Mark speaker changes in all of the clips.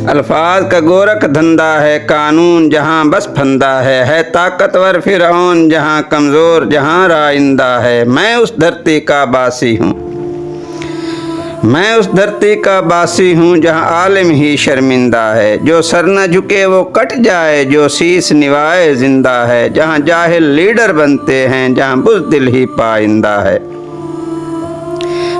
Speaker 1: الفاظ کا گورکھ دھندا ہے قانون جہاں بس پھندا ہے طاقتور فرعون جہاں کمزور جہاں رائندہ ہے۔ میں اس دھرتی کا باسی ہوں، میں اس دھرتی کا باسی ہوں جہاں عالم ہی شرمندہ ہے، جو سر نہ جھکے وہ کٹ جائے، جو شیش نوائے زندہ ہے، جہاں جاہل لیڈر بنتے ہیں جہاں بزدل ہی پائندہ ہے۔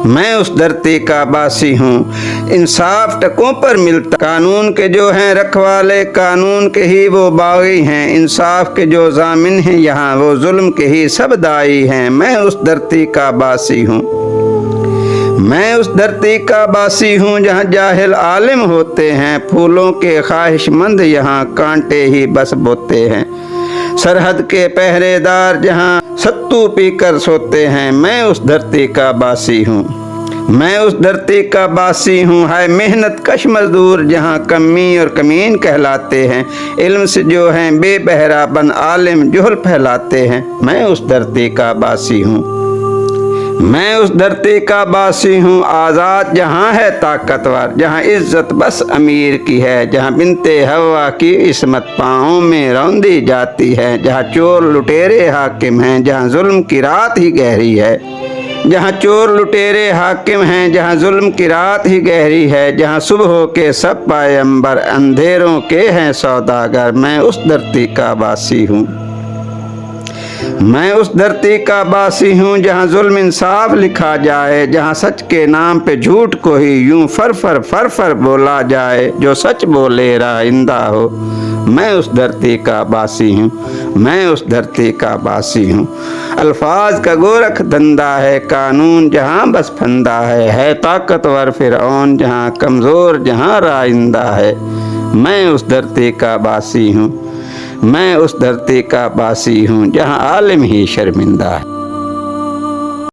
Speaker 1: میں اس دھرتی کا باسی ہوں، انصاف ٹکوں پر ملتا، قانون کے جو ہیں رکھوالے قانون کے ہی وہ باغی ہیں، انصاف کے جو ضامن ہیں یہاں وہ ظلم کے ہی سب دائی ہیں۔ میں اس دھرتی کا باسی ہوں، میں اس دھرتی کا باسی ہوں جہاں جاہل عالم ہوتے ہیں، پھولوں کے خواہش مند یہاں کانٹے ہی بس بوتے ہیں، سرحد کے پہرے دار جہاں ستو پی کر سوتے ہیں۔ میں اس دھرتی کا باسی ہوں، میں اس دھرتی کا باسی ہوں، ہے محنت کش مزدور جہاں کمی اور کمین کہلاتے ہیں، علم سے جو ہیں بے بہرا بن عالم جہل پھیلاتے ہیں۔ میں اس دھرتی کا باسی ہوں، میں اس دھرتی کا باسی ہوں، آزاد جہاں ہے طاقتور جہاں عزت بس امیر کی ہے، جہاں بنتے ہوا کی عصمت پاؤں میں روندی جاتی ہے، جہاں چور لٹیرے حاکم ہیں جہاں ظلم کی رات ہی گہری ہے، جہاں چور لٹیرے حاکم ہیں جہاں ظلم کی رات ہی گہری ہے، جہاں صبحوں کے سب پیمبر اندھیروں کے ہیں سوداگر۔ میں اس دھرتی کا باسی ہوں، میں اس دھرتی کا باسی ہوں جہاں ظلم انصاف لکھا جائے، جہاں سچ کے نام پہ جھوٹ کو ہی یوں فر بولا جائے، جو سچ بولے رائندہ ہو۔ میں اس دھرتی کا باسی ہوں، میں اس دھرتی کا باسی ہوں، الفاظ کا گورکھ دھندا ہے قانون جہاں بس پھندا ہے طاقتور فرعون جہاں کمزور جہاں رائندہ ہے۔ میں اس دھرتی کا باسی ہوں، میں اس دھرتی کا باسی ہوں جہاں عالم ہی شرمندہ ہے۔